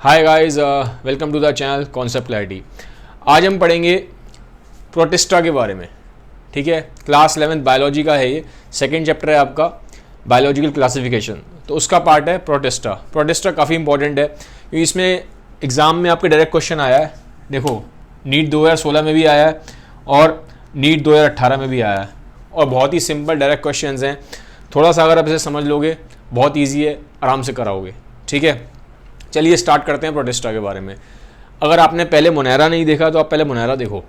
Hi guys, welcome to the channel concept clarity. आज हम पढ़ेंगे प्रोटिस्टा के बारे में। ठीक है, क्लास 11th बायोलॉजी का है, ये सेकेंड चैप्टर है आपका बायोलॉजिकल क्लासिफिकेशन। तो उसका पार्ट है प्रोटिस्टा। प्रोटिस्टा काफ़ी इंपॉर्टेंट है क्योंकि इसमें एग्ज़ाम में आपके डायरेक्ट क्वेश्चन आया है। देखो, नीट 2016 में भी आया है और नीट 2018 में भी आया है और बहुत ही सिंपल डायरेक्ट क्वेश्चंस हैं। थोड़ा सा अगर आप इसे समझ लोगे बहुत ईजी है, आराम से कराओगे। ठीक है, चलिए स्टार्ट करते हैं प्रोटिस्टा के बारे में। अगर आपने पहले मोनेरा नहीं देखा तो आप पहले मोनेरा देखो।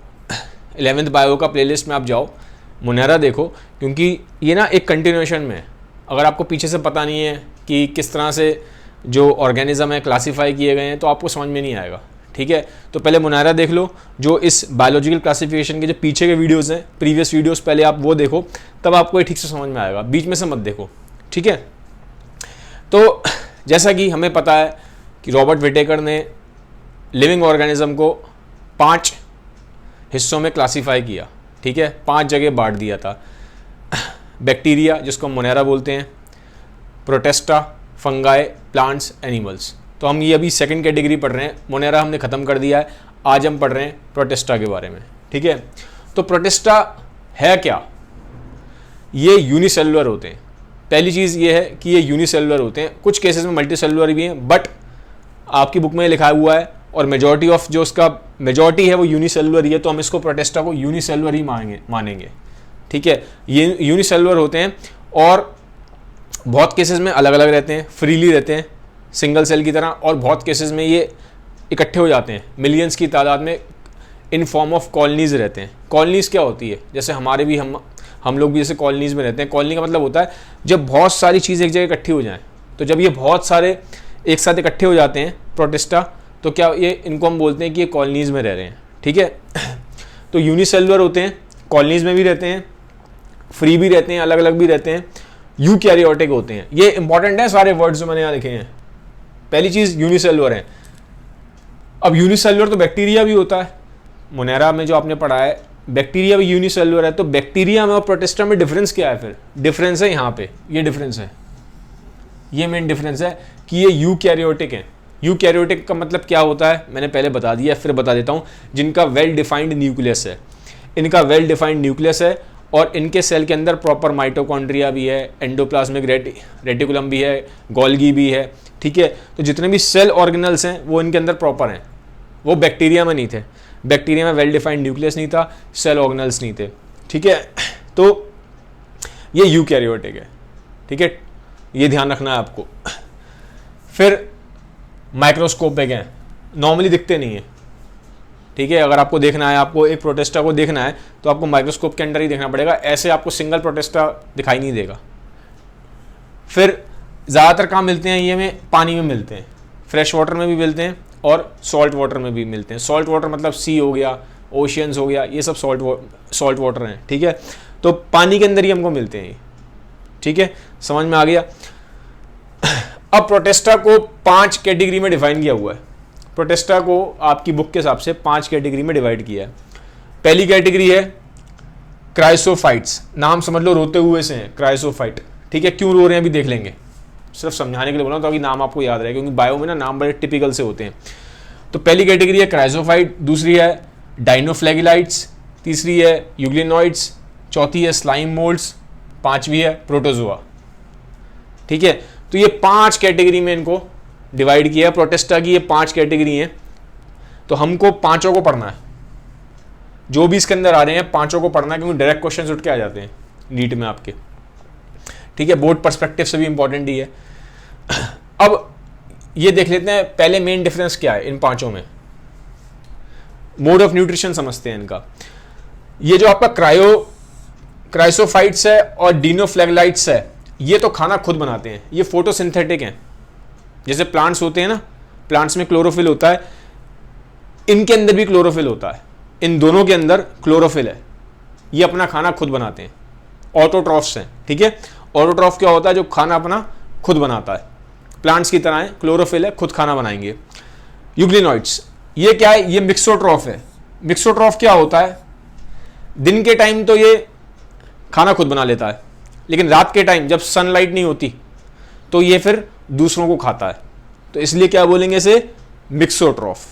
11th बायो का प्लेलिस्ट में आप जाओ, मोनेरा देखो, क्योंकि ये ना एक कंटिन्यूएशन में है। अगर आपको पीछे से पता नहीं है कि किस तरह से जो ऑर्गेनिज्म है क्लासीफाई किए गए हैं तो आपको समझ में नहीं आएगा। ठीक है, तो पहले मोनेरा देख लो, जो इस बायोलॉजिकल क्लासिफिकेशन के जो पीछे के वीडियोज़ हैं, प्रीवियस वीडियोज़, पहले आप वो देखो, तब आपको ये ठीक से समझ में आएगा। बीच में से मत देखो। ठीक है, तो जैसा कि हमें पता है कि रॉबर्ट विटेकर ने लिविंग ऑर्गेनिज्म को 5 हिस्सों में क्लासीफाई किया। ठीक है, 5 जगह बांट दिया था। बैक्टीरिया, जिसको मोनेरा बोलते हैं, प्रोटिस्टा, फंगाई, प्लांट्स, एनिमल्स। तो हम ये अभी सेकंड कैटेगरी पढ़ रहे हैं। मोनेरा हमने ख़त्म कर दिया है, आज हम पढ़ रहे हैं प्रोटिस्टा के बारे में। ठीक है, तो प्रोटिस्टा है क्या? ये यूनिसेलुलर होते हैं। पहली चीज़ ये है कि ये यूनिसेलुलर होते हैं। कुछ केसेस में मल्टीसेलुलर भी हैं, बट आपकी बुक में लिखा हुआ है और मेजॉरिटी ऑफ जो उसका मेजॉरिटी है वो यूनिसेलुलर ही है, तो हम इसको प्रोटिस्टा को यूनिसेलुलर ही मानेंगे। ठीक है, ये यूनिसेलुलर होते हैं और बहुत केसेस में अलग अलग रहते हैं, फ्रीली रहते हैं सिंगल सेल की तरह, और बहुत केसेस में ये इकट्ठे हो जाते हैं मिलियंस की तादाद में, इन फॉर्म ऑफ कॉलोनीज रहते हैं। कॉलोनीज क्या होती है? जैसे हमारे भी हम लोग भी जैसे कॉलोनीज में रहते हैं। कॉलोनी का मतलब होता है जब बहुत सारी चीज़ें एक जगह इकट्ठी हो जाएं। तो जब ये बहुत सारे एक साथ इकट्ठे हो जाते हैं प्रोटिस्टा, तो क्या ये इनको हम बोलते हैं कि ये कॉलोनीज में रह रहे हैं। ठीक है, तो यूनिसेलुलर होते हैं, कॉलोनीज में भी रहते हैं, फ्री भी रहते हैं, अलग अलग भी रहते हैं, यूकैरियोटिक होते हैं। ये इंपॉर्टेंट है सारे वर्ड्स जो मैंने यहाँ लिखे हैं। पहली चीज़ यूनिसेलुलर है। अब यूनिसेलुलर तो बैक्टीरिया भी होता है। मोनेरा में जो आपने पढ़ा है बैक्टीरिया भी यूनिसेलुलर है। तो बैक्टीरिया में और प्रोटिस्टा में डिफरेंस क्या है? फिर डिफरेंस है यहाँ पे, ये डिफरेंस है, ये मेन डिफरेंस है कि ये यूकैरियोटिक है। यूकैरियोटिक का मतलब क्या होता है मैंने पहले बता दिया, फिर बता देता हूँ। जिनका वेल डिफाइंड न्यूक्लियस है, इनका वेल डिफाइंड न्यूक्लियस है और इनके सेल के अंदर प्रॉपर माइटोकॉन्ड्रिया भी है, एंडोप्लाज्मिक रेटिकुलम भी है, गोल्गी भी है। ठीक है, तो जितने भी सेल ऑर्गेनल्स हैं वो इनके अंदर प्रॉपर हैं। वो बैक्टीरिया में नहीं थे। बैक्टीरिया में वेल डिफाइंड न्यूक्लियस नहीं था, सेल ऑर्गेनल्स नहीं थे। ठीक है, तो ये यूकैरियोटिक है। ठीक है, ये ध्यान रखना है आपको। फिर माइक्रोस्कोपिक हैं, नॉर्मली दिखते नहीं है। ठीक है, अगर आपको देखना है, आपको एक प्रोटिस्टा को देखना है तो आपको माइक्रोस्कोप के अंदर ही देखना पड़ेगा, ऐसे आपको सिंगल प्रोटिस्टा दिखाई नहीं देगा। फिर ज़्यादातर कहाँ मिलते हैं? ये में पानी में मिलते हैं, फ्रेश वाटर में भी मिलते हैं और सॉल्ट वाटर में भी मिलते हैं। सॉल्ट वाटर मतलब सी हो गया, ओशियंस हो गया, ये सब सॉल्ट वाटर हैं। ठीक है, तो पानी के अंदर ही हमको मिलते हैं ये। ठीक है, समझ में आ गया। अब प्रोटिस्टा को 5 कैटेगरी में डिफाइन किया हुआ है। प्रोटिस्टा को आपकी बुक के हिसाब से 5 कैटेगरी में डिवाइड किया है। पहली कैटेगरी है क्राइसोफाइट्स। नाम समझ लो, रोते हुए से हैं क्राइसोफाइट। ठीक है, क्यों रो रहे हैं अभी देख लेंगे, सिर्फ समझाने के लिए बोला ताकि नाम आपको याद रहे, क्योंकि बायो में ना नाम बड़े टिपिकल से होते हैं। तो पहली कैटेगरी है क्राइसोफाइट, दूसरी है डाइनोफ्लैगिलाइट्स, तीसरी है यूग्लिनॉइड्स, चौथी है स्लाइम मोल्ड्स, पांचवी है प्रोटोजोआ। ठीक है, तो ये 5 कैटेगरी में इनको डिवाइड किया। प्रोटिस्टा की ये 5 कैटेगरी हैं, तो हमको पांचों को पढ़ना है। जो भी इसके अंदर आ रहे हैं पांचों को पढ़ना है, क्योंकि डायरेक्ट क्वेश्चन उठ के आ जाते हैं नीट में आपके। ठीक है, बोर्ड पर्सपेक्टिव से भी इंपॉर्टेंट ही है। अब ये देख लेते हैं पहले मेन डिफरेंस क्या है इन पांचों में। मोड ऑफ न्यूट्रिशन समझते हैं इनका। ये जो आपका क्राइसोफाइट्स है और डिनोफ्लैगिलाइट्स है, ये तो खाना खुद बनाते हैं, ये फोटोसिंथेटिक हैं। जैसे प्लांट्स होते हैं ना, प्लांट्स में क्लोरोफिल होता है, इनके अंदर भी क्लोरोफिल होता है। इन दोनों के अंदर क्लोरोफिल है, ये अपना खाना खुद बनाते हैं, ऑटोट्रॉफ्स हैं। ठीक है, ऑटोट्रॉफ क्या होता है? जो खाना अपना खुद बनाता है। प्लांट्स की तरह है, क्लोरोफिल है, खुद खाना बनाएंगे। यूग्लिनॉइड्स, ये क्या है? ये मिक्सोट्रॉफ है। मिक्सोट्रॉफ क्या होता है? दिन के टाइम तो ये खाना खुद बना लेता है, लेकिन रात के टाइम जब सनलाइट नहीं होती तो ये फिर दूसरों को खाता है। तो इसलिए क्या बोलेंगे इसे? मिक्सोट्रॉफ,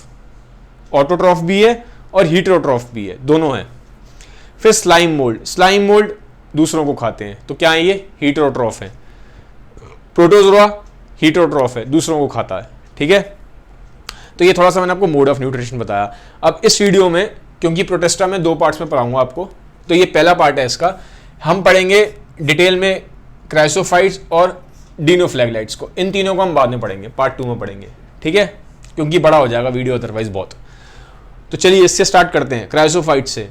ऑटोट्रॉफ भी है और हीटरोट्रॉफ भी है, दोनों है। फिर स्लाइम मोल्ड, स्लाइम मोल्ड दूसरों को खाते हैं, तो क्या है ये, हीटरोट्रॉफ है। प्रोटोजोआ हीटरोट्रॉफ है, दूसरों को खाता है, ठीक है। तो ये थोड़ा सा मैंने आपको मोड ऑफ न्यूट्रिशन बताया। अब इस वीडियो में, क्योंकि प्रोटिस्टा में 2 पार्ट्स में पढ़ाऊंगा आपको, तो ये पहला पार्ट है इसका। हम पढ़ेंगे डिटेल में क्राइसोफाइट्स और डिनोफ्लैगलाइट्स को, इन तीनों को हम बाद में पढ़ेंगे, पार्ट 2 में पढ़ेंगे, ठीक है, क्योंकि बड़ा हो जाएगा वीडियो अदरवाइज बहुत। तो चलिए इससे स्टार्ट करते हैं, क्राइसोफाइट से।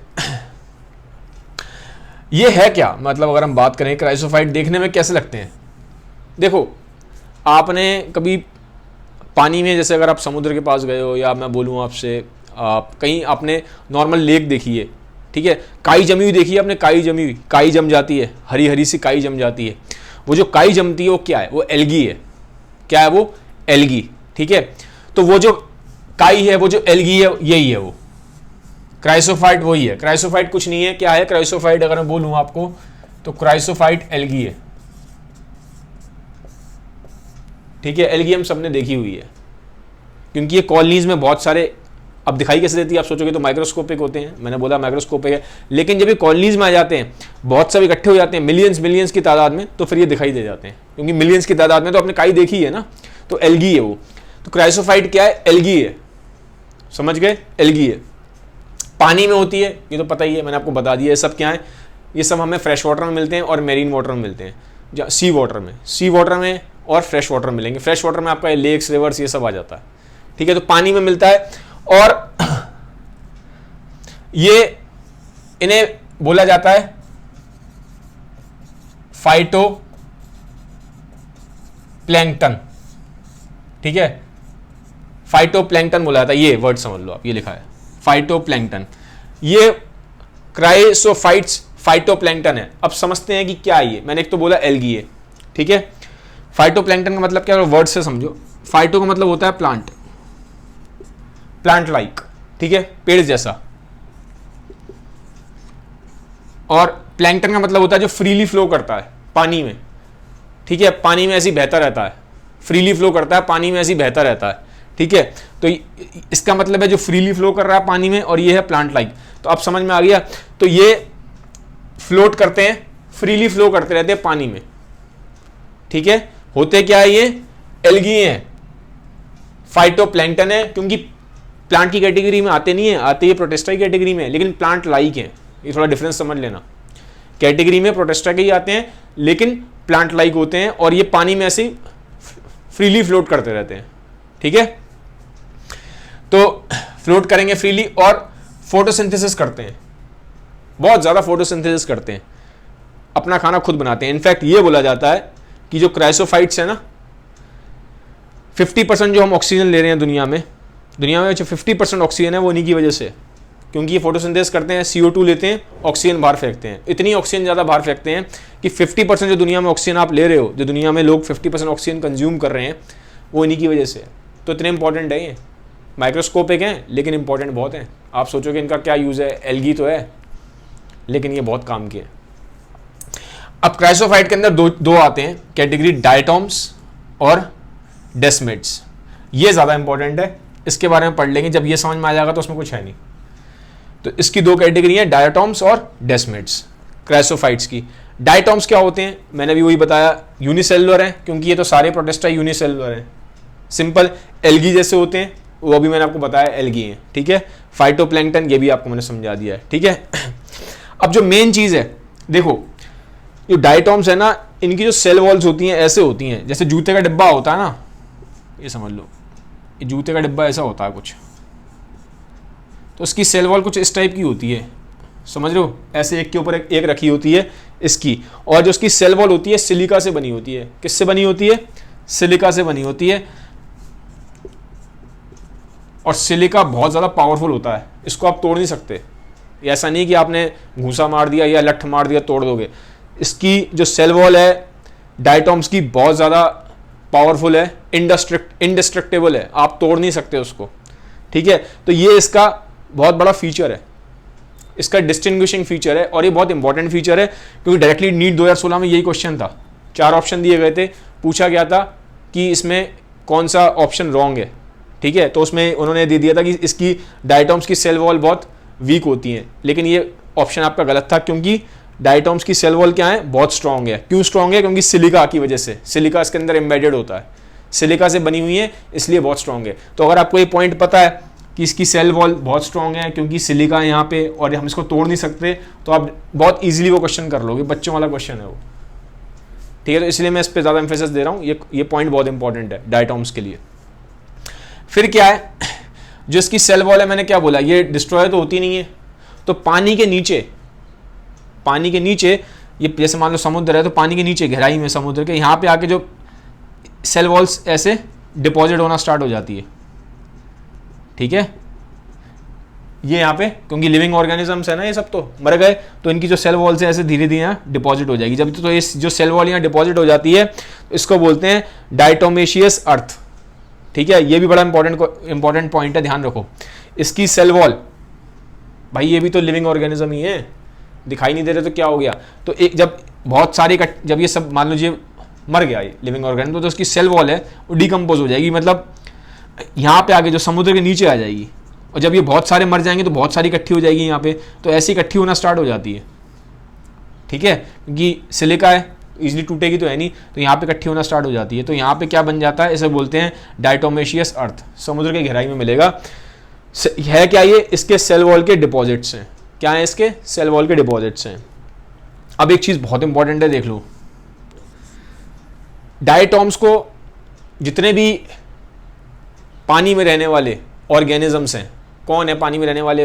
ये है क्या, मतलब अगर हम बात करें क्राइसोफाइट देखने में कैसे लगते हैं। देखो, आपने कभी पानी में, जैसे अगर आप समुद्र के पास गए हो, या मैं बोलूँ आपसे आप कहीं आपने नॉर्मल लेक देखी है, ठीक है, काई जमी हुई देखी है आपने, काई जमी हुई, काई जम जाती है, हरी हरी सी काई जम जाती है। वो जो काई जमती है वो क्या है, वो एल्गी है। क्या है वो, एल्गी, ठीक है। तो वो जो काई है, वो जो एल्गी है, यही है वो क्राइसोफाइट, वही है। क्राइसोफाइट कुछ नहीं है, क्या है क्राइसोफाइट अगर मैं बोलूँ आपको, तो क्राइसोफाइट एल्गी है, ठीक है। एल्गी हम सबने देखी हुई है, क्योंकि ये कॉलोनीज में बहुत सारे, अब दिखाई कैसे देती है आप सोचोगे तो माइक्रोस्कोपिक होते हैं, मैंने बोला माइक्रोस्कोपिक है, लेकिन जब ये कॉलोनीज में आ जाते हैं, बहुत सब इकट्ठे हो जाते हैं मिलियंस की तादाद में, तो फिर ये दिखाई दे जाते हैं, क्योंकि मिलियंस की तादाद में तो आपने काई देखी है ना, तो एल्गी है वो। तो क्राइसोफाइट क्या है, एल्गी है, समझ गए, एल्गी है, पानी में होती है, ये तो पता ही है, मैंने आपको बता दिया। ये सब क्या है, ये सब हमें फ्रेश वाटर में मिलते हैं और मेरीन वाटर में मिलते हैं, सी वाटर में और फ्रेश वाटर में मिलेंगे। फ्रेश वाटर में आपका लेक्स, रिवर्स, ये सब आ जाता है, ठीक है। तो पानी में मिलता है, और ये इन्हें बोला जाता है फाइटो प्लैंकटन, ठीक है, फाइटो प्लैंकटन बोला जाता है, ये वर्ड समझ लो आप, ये लिखा है फाइटो प्लैंकटन। ये क्राइसोफाइट्स फाइटो प्लैंकटन है। अब समझते हैं कि क्या है ये, मैंने एक तो बोला एल्गी है, ठीक है। फाइटो प्लैंकटन का मतलब क्या है, वर्ड से समझो। फाइटो का मतलब होता है प्लांट, प्लांट लाइक, ठीक है, पेड़ जैसा। और प्लैंकटन का मतलब होता है जो फ्रीली फ्लो करता है पानी में, ठीक है, पानी में ऐसे ही बहता रहता है, फ्रीली फ्लो करता है पानी में, ऐसे ही बहता रहता है, ठीक है। तो इसका मतलब है जो फ्रीली फ्लो कर रहा है पानी में, और ये है प्लांट लाइक। तो अब समझ में आ गया। तो ये फ्लोट करते हैं, फ्रीली फ्लो करते रहते हैं पानी में, ठीक है। होते क्या है, ये एल्गी हैं, फाइटोप्लैंक्टन है, क्योंकि प्लांट की कैटेगरी में आते नहीं है, आते ये प्रोटिस्टा की कैटेगरी में, लेकिन प्लांट लाइक हैं। ये थोड़ा डिफरेंस समझ लेना, कैटेगरी में प्रोटिस्टा के ही आते हैं, लेकिन प्लांट लाइक होते हैं, और ये पानी में ऐसे फ्रीली फ्लोट करते रहते हैं, ठीक है। तो फ्लोट करेंगे फ्रीली, और फोटोसिंथेसिस करते हैं, बहुत ज़्यादा फोटोसिंथेसिस करते हैं, अपना खाना खुद बनाते हैं। इनफैक्ट ये बोला जाता है कि जो क्राइसोफाइट्स है ना, 50% जो हम ऑक्सीजन ले रहे हैं दुनिया में जो 50% ऑक्सीजन है वो इन्हीं की वजह से, क्योंकि ये फोटोसिंथेसिस करते हैं, CO2 लेते हैं, ऑक्सीजन बाहर फेंकते हैं। इतनी ऑक्सीजन ज़्यादा बाहर फेंकते हैं कि 50% जो दुनिया में ऑक्सीजन आप ले रहे हो, जो दुनिया में लोग 50% ऑक्सीजन कंज्यूम कर रहे हैं, वो इन्हीं की वजह से है। तो इतने इंपॉर्टेंट है ये, माइक्रोस्कोपिक हैं लेकिन इंपॉर्टेंट बहुत हैं। आप सोचोगे इनका क्या यूज़ है, एल्गी तो है, लेकिन ये बहुत काम की है। अब क्राइसोफाइट के अंदर दो आते हैं कैटेगरी, डायटॉम्स और डेस्मिड्स। ये ज़्यादा इंपॉर्टेंट है, इसके बारे में पढ़ लेंगे, जब ये समझ में आ जाएगा तो उसमें कुछ है नहीं। तो इसकी 2 कैटेगरी है, डायटॉम्स और डेस्मिड्स, क्राइसोफाइट्स की। डायटॉम्स क्या होते हैं, मैंने भी वही बताया, यूनिसेलुलर हैं, क्योंकि ये तो सारे प्रोटिस्टा यूनिसेलुलर हैं, सिंपल एल्गी जैसे होते हैं, वो भी मैंने आपको बताया एल्गी हैं, ठीक है। फाइटोप्लैंक्टन, ये भी आपको मैंने समझा दिया है, ठीक है। अब जो मेन चीज़ है, देखो जो डायटॉम्स है ना, इनकी जो सेल वॉल्स होती हैं ऐसे होती हैं, जैसे जूते का डिब्बा होता है ना, ये समझ लो, ये जूते का डिब्बा ऐसा होता है कुछ, तो इसकी सेल वॉल कुछ इस टाइप की होती है, समझ रहे हो, ऐसे एक के ऊपर एक रखी होती है इसकी। और जो उसकी सेल वॉल होती है सिलिका से बनी होती है। किससे बनी होती है, सिलिका से बनी होती है। और सिलिका बहुत ज़्यादा पावरफुल होता है, इसको आप तोड़ नहीं सकते। ऐसा नहीं कि आपने घूसा मार दिया या लठ मार दिया तोड़ दोगे। इसकी जो सेल वॉल है डायटॉम्स की बहुत ज़्यादा पावरफुल है, इंडिस्ट्रक्टेबल है, आप तोड़ नहीं सकते उसको, ठीक है। तो ये इसका बहुत बड़ा फीचर है, इसका डिस्टिंग्विशिंग फीचर है, और ये बहुत इंपॉर्टेंट फीचर है, क्योंकि डायरेक्टली नीट 2016 में यही क्वेश्चन था। 4 ऑप्शन दिए गए थे, पूछा गया था कि इसमें कौन सा ऑप्शन रॉन्ग है, ठीक है, तो उसमें उन्होंने दे दिया था कि इसकी डायटॉम्स की सेल वॉल बहुत वीक होती हैं, लेकिन ये ऑप्शन आपका गलत था, क्योंकि डायटॉम्स की सेल वॉल क्या है, बहुत स्ट्रांग है। क्यों स्ट्रांग है? क्योंकि सिलिका की वजह से, सिलिका इसके अंदर एम्बेडेड होता है, सिलिका से बनी हुई है, इसलिए बहुत स्ट्रांग है। तो अगर आपको ये पॉइंट पता है कि इसकी सेल वॉल बहुत स्ट्रांग है क्योंकि सिलिका है यहाँ पे और हम इसको तोड़ नहीं सकते, तो आप बहुत ईजिली वो क्वेश्चन कर लोगे, बच्चों वाला क्वेश्चन है वो, ठीक है। तो इसलिए मैं इस पर ज़्यादा एम्फेसिस दे रहा हूँ, ये पॉइंट बहुत इंपॉर्टेंट है डायटॉम्स के लिए। फिर क्या है, जो इसकी सेल वॉल है, मैंने क्या बोला, ये डिस्ट्रॉय तो होती नहीं है, तो पानी के नीचे ये जैसे मान लो समुद्र है, तो पानी के नीचे गहराई में समुद्र के यहाँ पे आके जो सेल वॉल्स ऐसे डिपॉजिट होना स्टार्ट हो जाती है, ठीक है। ये यहाँ पे क्योंकि लिविंग ऑर्गेनिजम्स है ना, ये सब तो मर गए, तो इनकी जो सेल वॉल्स है ऐसे धीरे धीरे यहाँ डिपॉजिट हो जाएगी। जब तो ये जो सेल वॉल यहाँ डिपॉजिट हो जाती है, तो इसको बोलते हैं डायटोमेशियस अर्थ, ठीक है। ये भी बड़ा इंपॉर्टेंट पॉइंट है, ध्यान रखो। इसकी सेल वॉल, भाई ये भी तो लिविंग ऑर्गेनिज्म ही है, दिखाई नहीं दे रहे तो क्या हो गया, तो एक जब बहुत सारे जब ये सब मान लीजिए मर गया ये लिविंग ऑर्गेनिज्म, तो उसकी सेल वॉल है वो डिकम्पोज हो जाएगी, मतलब यहाँ पे आगे जो समुद्र के नीचे आ जाएगी, और जब ये बहुत सारे मर जाएंगे तो बहुत सारी इकट्ठी हो जाएगी यहाँ पे, तो ऐसी इकट्ठी होना स्टार्ट हो जाती है, ठीक है, क्योंकि सिलिका है, इजीली टूटेगी तो है नहीं, तो यहाँ पे इकट्ठी होना स्टार्ट हो जाती है। तो यहाँ पे क्या बन जाता है, इसे बोलते हैं डायटोमेशियस अर्थ, समुद्र के गहराई में मिलेगा। है क्या ये, इसके सेल वॉल के डिपॉजिट्स हैं। क्या है, इसके सेल वॉल के डिपॉजिट्स हैं। अब एक चीज बहुत इंपॉर्टेंट है, देख लो, डायटॉम्स को जितने भी पानी में रहने वाले ऑर्गेनिजम्स हैं, कौन है पानी में रहने वाले,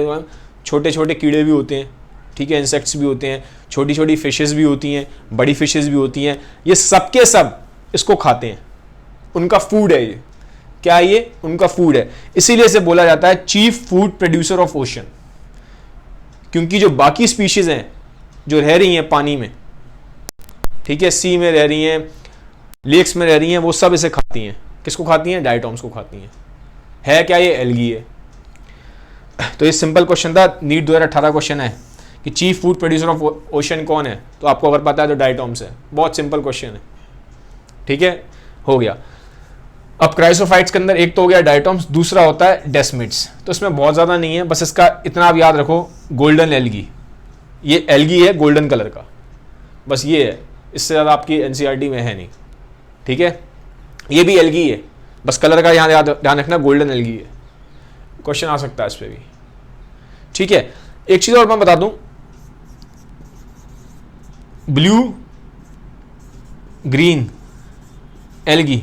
छोटे छोटे कीड़े भी होते हैं, ठीक है, इंसेक्ट्स भी होते हैं, छोटी छोटी फिशेस भी होती हैं, बड़ी फिशेस भी होती हैं, ये सब के सब इसको खाते हैं, उनका फूड है ये। क्या ये उनका फूड है, इसीलिए इसे बोला जाता है chief food producer of ocean, क्योंकि जो बाकी स्पीशीज हैं जो रह रही हैं पानी में, ठीक है, सी में रह रही हैं, लेक्स में रह रही हैं, वो सब इसे खाती हैं। किसको खाती हैं? डायटॉम्स को खाती हैं। है क्या ये? एल्गी है। तो ये सिंपल क्वेश्चन था, नीट 2018 क्वेश्चन है कि chief food producer of ocean कौन है, तो आपको अगर पता है तो डायटॉम्स है। बहुत सिंपल क्वेश्चन है, ठीक है, हो गया। अब क्राइसोफाइट्स के अंदर एक तो हो गया डायटॉम्स, दूसरा होता है डेस्मिड्स। तो इसमें बहुत ज़्यादा नहीं है, बस इसका इतना आप याद रखो, गोल्डन एल्गी, ये एल्गी है गोल्डन कलर का, बस ये है, इससे ज़्यादा आपकी एनसीईआरटी में है नहीं, ठीक है। ये भी एल्गी है, बस कलर का यहाँ ध्यान रखना, गोल्डन एल्गी है। क्वेश्चन आ सकता है इस पर भी, ठीक है। एक चीज़ और मैं बता दूं, blue green algae,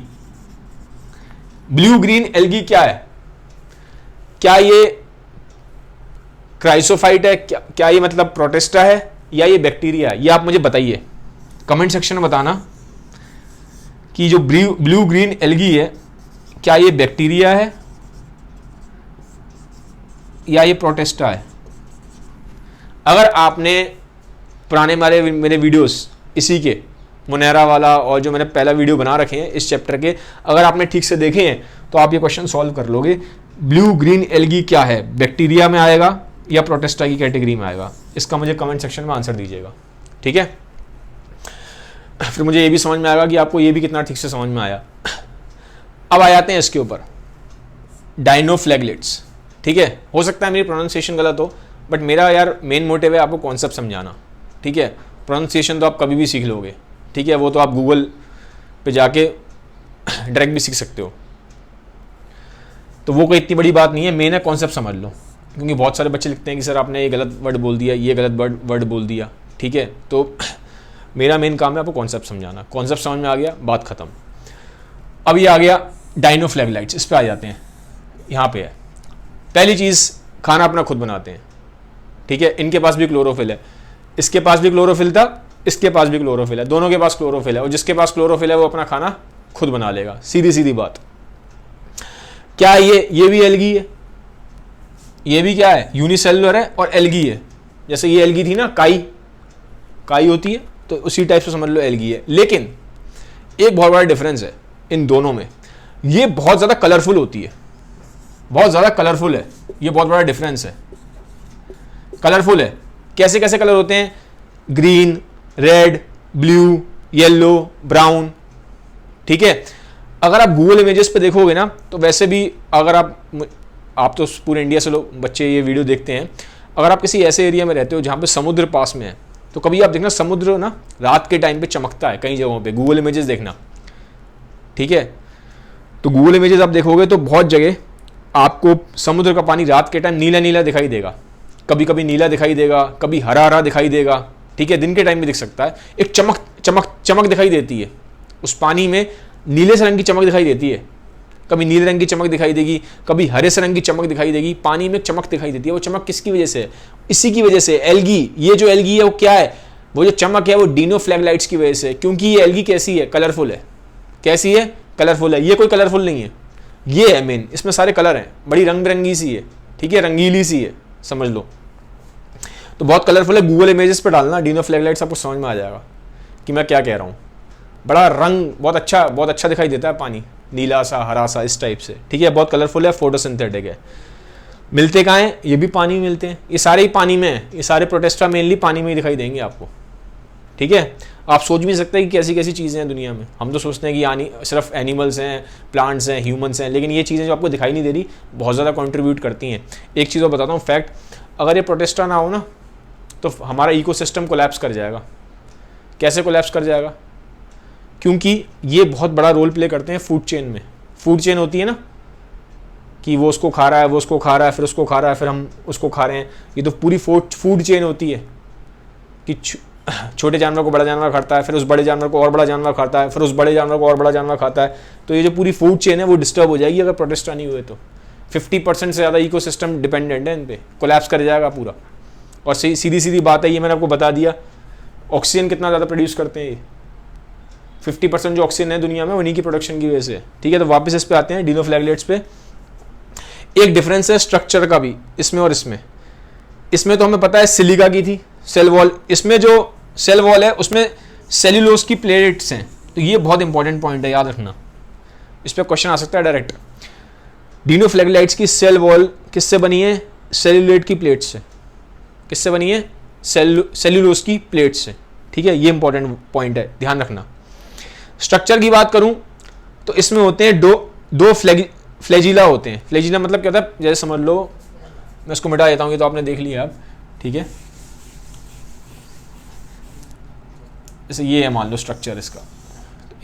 blue green algae क्या है? क्या ये क्राइसोफाइट है? क्या ये मतलब प्रोटिस्टा है या ये बैक्टीरिया है? ये आप मुझे बताइए, कमेंट सेक्शन में बताना कि जो ब्लू ग्रीन एल्गी है, क्या ये बैक्टीरिया है या ये प्रोटिस्टा है? अगर आपने पुराने मेरे वीडियोस इसी के मुनैरा वाला और जो मैंने पहला वीडियो बना रखे हैं इस चैप्टर के, अगर आपने ठीक से देखे हैं तो आप ये क्वेश्चन सॉल्व कर लोगे। ब्लू ग्रीन एल्गी क्या है, बैक्टीरिया में आएगा या प्रोटिस्टा की कैटेगरी में आएगा? इसका मुझे कमेंट सेक्शन में आंसर दीजिएगा, ठीक है। फिर मुझे ये भी समझ में आएगा कि आपको ये भी कितना ठीक से समझ में आया। अब आ जाते हैं इसके ऊपर, डायनोफ्लैगलेट्स, ठीक है। हो सकता है मेरी प्रोनाउंसिएशन गलत हो, बट मेरा यार मेन मोटिव है आपको कॉन्सेप्ट समझाना, ठीक है। प्रोनाउंसिएशन तो आप कभी भी सीख लोगे, ठीक है, वो तो आप गूगल पे जाके डायरेक्ट भी सीख सकते हो, तो वो कोई इतनी बड़ी बात नहीं है। मेन है कॉन्सेप्ट समझ लो, क्योंकि बहुत सारे बच्चे लिखते हैं कि सर आपने ये गलत वर्ड बोल दिया, ये गलत वर्ड बोल दिया, ठीक है। तो मेरा मेन काम है आपको कॉन्सेप्ट समझाना। कॉन्सेप्ट समझ में आ गया, बात खत्म। अब ये आ गया डायनोफ्लैगलाइट्स, इस पे आ जाते हैं। यहाँ पे है पहली चीज़, खाना अपना खुद बनाते हैं, ठीक है। इनके पास भी क्लोरोफिल है, इसके पास भी क्लोरोफिल था, इसके पास भी क्लोरोफिल है, दोनों के पास क्लोरोफिल है, और जिसके पास क्लोरोफिल है वो अपना खाना खुद बना लेगा, सीधी सीधी बात। क्या ये भी एल्गी है, ये भी क्या है, यूनिसेलुलर है और एल्गी है। जैसे ये एल्गी थी ना, काई होती है, तो उसी टाइप से समझ लो एल्गी है। लेकिन एक बहुत बड़ा डिफरेंस है इन दोनों में, ये बहुत ज़्यादा कलरफुल होती है, बहुत ज़्यादा कलरफुल है, ये बहुत बड़ा डिफरेंस है। कलरफुल है, कैसे कैसे कलर होते हैं, green, red, blue, yellow, brown, ठीक है। अगर आप गूगल इमेजेस पे देखोगे ना, तो वैसे भी अगर आप तो पूरे इंडिया से लोग बच्चे ये वीडियो देखते हैं, अगर आप किसी ऐसे एरिया में रहते हो जहाँ पे समुद्र पास में है, तो कभी आप देखना समुद्र ना रात के टाइम पे चमकता है कई जगहों पे, गूगल इमेजेस देखना, ठीक है। तो गूगल इमेजेस आप देखोगे तो बहुत जगह आपको समुद्र का पानी रात के टाइम नीला नीला दिखाई देगा, कभी कभी नीला दिखाई देगा, कभी हरा हरा दिखाई देगा, ठीक है। दिन के टाइम में दिख सकता है, एक चमक चमक चमक दिखाई देती है उस पानी में, नीले से रंग की चमक दिखाई देती है, कभी नीले रंग की चमक दिखाई देगी, कभी हरे से रंग की चमक दिखाई देगी, पानी में चमक दिखाई देती है। वो चमक किसकी वजह से है? इसी की वजह से, एल्गी। ये जो एल्गी है वो क्या है? वो जो चमक है वो डिनोफ्लैगलाइट्स की वजह से, क्योंकि ये एल्गी कैसी है? कलरफुल है। कैसी है? कलरफुल है। ये कोई कलरफुल नहीं है, ये है मेन, इसमें सारे कलर हैं, बड़ी रंग बिरंगी सी है, ठीक है, रंगीली सी है, समझ लो। तो बहुत कलरफुल है। गूगल इमेजेस पे डालना डिनोफ्लैगलाइट्स, आपको समझ में आ जाएगा कि मैं क्या कह रहा हूँ। बड़ा रंग बहुत अच्छा दिखाई देता है पानी, नीला सा, हरा सा, इस टाइप से, ठीक है। बहुत कलरफुल है, फोटोसिंथेटिक है। मिलते कहाँ हैं? ये भी पानी में मिलते हैं, ये सारे ही पानी में हैं, ये सारे प्रोटेस्टा मेनली पानी में ही दिखाई देंगे आपको, ठीक है। आप सोच भी सकते हैं कि कैसी कैसी चीज़ें हैं दुनिया में। हम तो सोचते हैं कि सिर्फ एनिमल्स हैं, प्लांट्स हैं, ह्यूमंस हैं, लेकिन ये चीज़ें जो आपको दिखाई नहीं दे रही बहुत ज़्यादा कंट्रीब्यूट करती हैं। एक चीज़ और बताता हूँ फैक्ट, अगर ये प्रोटेस्टा ना हो ना तो हमारा इकोसिस्टम कोलैप्स कर जाएगा। कैसे कोलैप्स कर जाएगा? क्योंकि ये बहुत बड़ा रोल प्ले करते हैं फूड चेन में। फूड चेन होती है ना कि वो उसको खा रहा है, वो उसको खा रहा है, फिर उसको खा रहा है, फिर हम उसको खा रहे हैं। ये तो पूरी फूड चेन होती है कि छोटे जानवर को बड़ा जानवर खाता है, फिर उस बड़े जानवर को और बड़ा जानवर खाता है, फिर उस बड़े जानवर को और बड़ा जानवर खाता है। तो ये जो पूरी फूड चेन है वो डिस्टर्ब हो जाएगी अगर प्रोटेस्टा नहीं हुए तो। 50% से ज़्यादा इकोसिस्टम डिपेंडेंट है इन पे, कोलैप्स कर जाएगा पूरा। और सीधी सीधी बात है, ये मैंने आपको बता दिया, ऑक्सीजन कितना ज़्यादा प्रोड्यूस करते हैं ये। 50% जो ऑक्सीजन है दुनिया में उन्हीं की प्रोडक्शन की वजह से, ठीक है। तो वापस इस पे आते हैं, डिनोफ्लैगलेट्स पे। एक डिफरेंस है स्ट्रक्चर का भी इसमें और इसमें। इसमें तो हमें पता है सिलिका की थी सेल वॉल, इसमें जो सेल वॉल है उसमें सेल्यूलोज की प्लेट्स हैं। तो ये बहुत इंपॉर्टेंट पॉइंट है, याद रखना, इस पर क्वेश्चन आ सकता है डायरेक्ट। डिनोफ्लैगलाइट्स की सेल वॉल किससे बनी है? सेल्यूलेट की प्लेट से। किससे बनी है? सेल्यूलोज की प्लेट से, ठीक है। ये इंपॉर्टेंट पॉइंट है, ध्यान रखना। स्ट्रक्चर की बात करूं तो इसमें होते हैं दो फ्लैजिला होते हैं। फ्लैजिला मतलब क्या होता है? जैसे समझ लो, मैं इसको मिटा देता हूं, ये तो आपने देख लिया अब, ठीक है। जैसे ये है, मान लो स्ट्रक्चर इसका,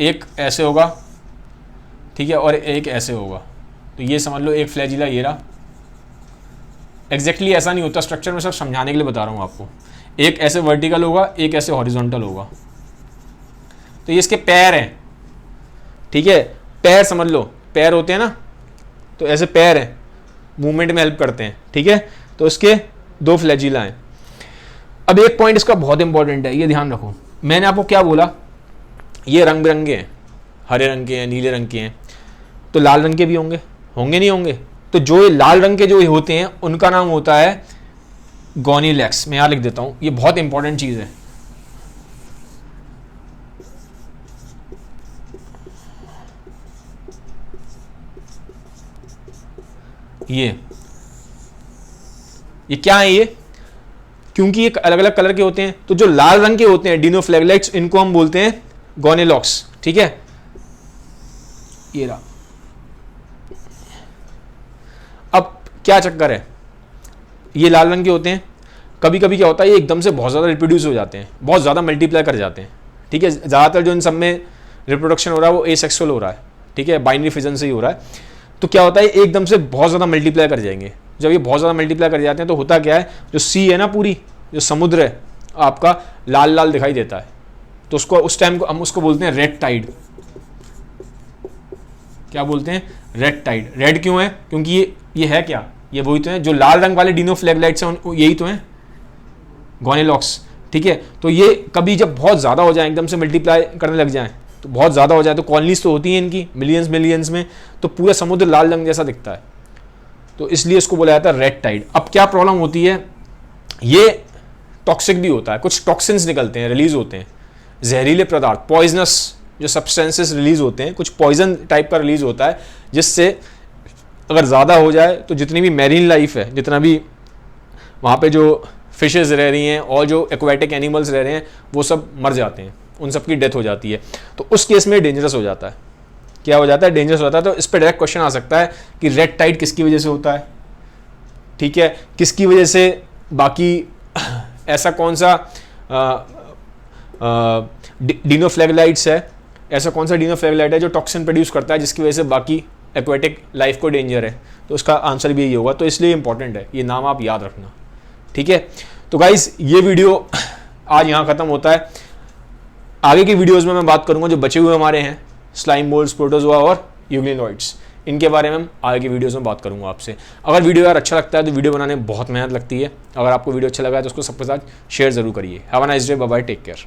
एक ऐसे होगा, ठीक है, और एक ऐसे होगा। तो ये समझ लो एक फ्लैजिला ये रहा। एग्जैक्टली ऐसा नहीं होता स्ट्रक्चर में, सब समझाने के लिए बता रहा हूँ आपको। एक ऐसे वर्टिकल होगा, एक ऐसे हॉरिजॉन्टल होगा। तो ये इसके पैर हैं, ठीक है। पैर समझ लो, पैर होते हैं ना, तो ऐसे पैर हैं, मूवमेंट में हेल्प करते हैं, ठीक है। तो इसके दो फ्लैजिला हैं। अब एक पॉइंट इसका बहुत इंपॉर्टेंट है, ये ध्यान रखो। मैंने आपको क्या बोला? ये रंग बिरंगे हैं, हरे रंग के हैं, नीले रंग के हैं, तो लाल रंग के भी होंगे, नहीं होंगे? तो जो ये लाल रंग के जो होते हैं उनका नाम होता है गॉनीलेक्स। मैं यहाँ लिख देता हूँ, ये बहुत इंपॉर्टेंट चीज़ है। ये क्या है? ये क्योंकि ये अलग अलग कलर के होते हैं, तो जो लाल रंग के होते हैं डिनोफ्लैगलाइट्स, इनको हम बोलते हैं गॉनेलॉक्स, ठीक है। ये रहा। अब क्या चक्कर है, ये लाल रंग के होते हैं, कभी कभी क्या होता है ये एकदम से बहुत ज़्यादा रिप्रोड्यूस हो जाते हैं, बहुत ज़्यादा मल्टीप्लाई कर जाते हैं, ठीक है। ज़्यादातर जो इन सब में रिप्रोडक्शन हो रहा है वो एसेक्सुअल हो रहा है, ठीक है, बाइनरी फिजन से ही हो रहा है। तो क्या होता है एकदम से बहुत ज़्यादा मल्टीप्लाई कर जाएंगे। जब ये बहुत ज़्यादा मल्टीप्लाई कर जाते हैं तो होता क्या है, जो सी है ना, पूरी जो समुद्र है आपका लाल लाल दिखाई देता है। तो उसको उस टाइम को हम उसको बोलते हैं रेड टाइड। क्या बोलते हैं? Red Tide. रेड क्यों है? क्योंकि ये है क्या, ये वही तो है जो लाल रंग वाले डिनोफ्लैगलाइट्स हैं, यही तो हैं गॉनेलॉक्स, ठीक है। तो ये कभी जब बहुत ज़्यादा हो जाए, एकदम से मल्टीप्लाई करने लग जाए, तो बहुत ज़्यादा हो जाए, तो कॉलोनीज तो होती हैं इनकी मिलियंस में, तो पूरा समुद्र लाल रंग जैसा दिखता है, तो इसलिए इसको बोला जाता है रेड टाइड। अब क्या प्रॉब्लम होती है, ये टॉक्सिक भी होता है, कुछ टॉक्सिन्स निकलते हैं, रिलीज होते हैं, जहरीले पदार्थ, पॉइजनस जो सब्सटेंसेस रिलीज होते हैं, कुछ पॉइजन टाइप का रिलीज होता है, जिससे अगर ज़्यादा हो जाए तो जितनी भी मैरीन लाइफ है, जितना भी वहाँ पे जो फिशेस रह रही हैं और जो एक्वेटिक एनिमल्स रह रहे हैं, वो सब मर जाते हैं, उन सब की डेथ हो जाती है। तो उस केस में डेंजरस हो जाता है, क्या हो जाता है, डेंजरस हो जाता है। तो इस पर डायरेक्ट क्वेश्चन आ सकता है कि रेड टाइड किसकी वजह से होता है, ठीक है, किसकी वजह से, बाकी ऐसा कौन सा डिनोफ्लेगलाइट्स है, ऐसा कौन सा डिनोफ्लेगलाइट है जो टॉक्सिन प्रोड्यूस करता है जिसकी वजह से बाकी एक्वेटिक लाइफ को डेंजर है। तो उसका आंसर भी यही होगा। तो इसलिए इंपॉर्टेंट है, ये नाम आप याद रखना, ठीक है। तो गाइस ये वीडियो आज यहाँ ख़त्म होता है। आगे की वीडियोज़ में मैं बात करूँगा जो बचे हुए हमारे हैं, स्लाइम मोल्ड्स, प्रोटोजोआ और यूग्लिनोइड्स, इनके बारे में हम आगे की वीडियोज़ में बात करूँगा आपसे। अगर वीडियो यार अच्छा लगता है तो वीडियो बनाने में बहुत मेहनत लगती है। अगर आपको वीडियो अच्छा लगा है तो उसको सबके साथ शेयर ज़रूर करिए। Have a nice day, bye bye, take care.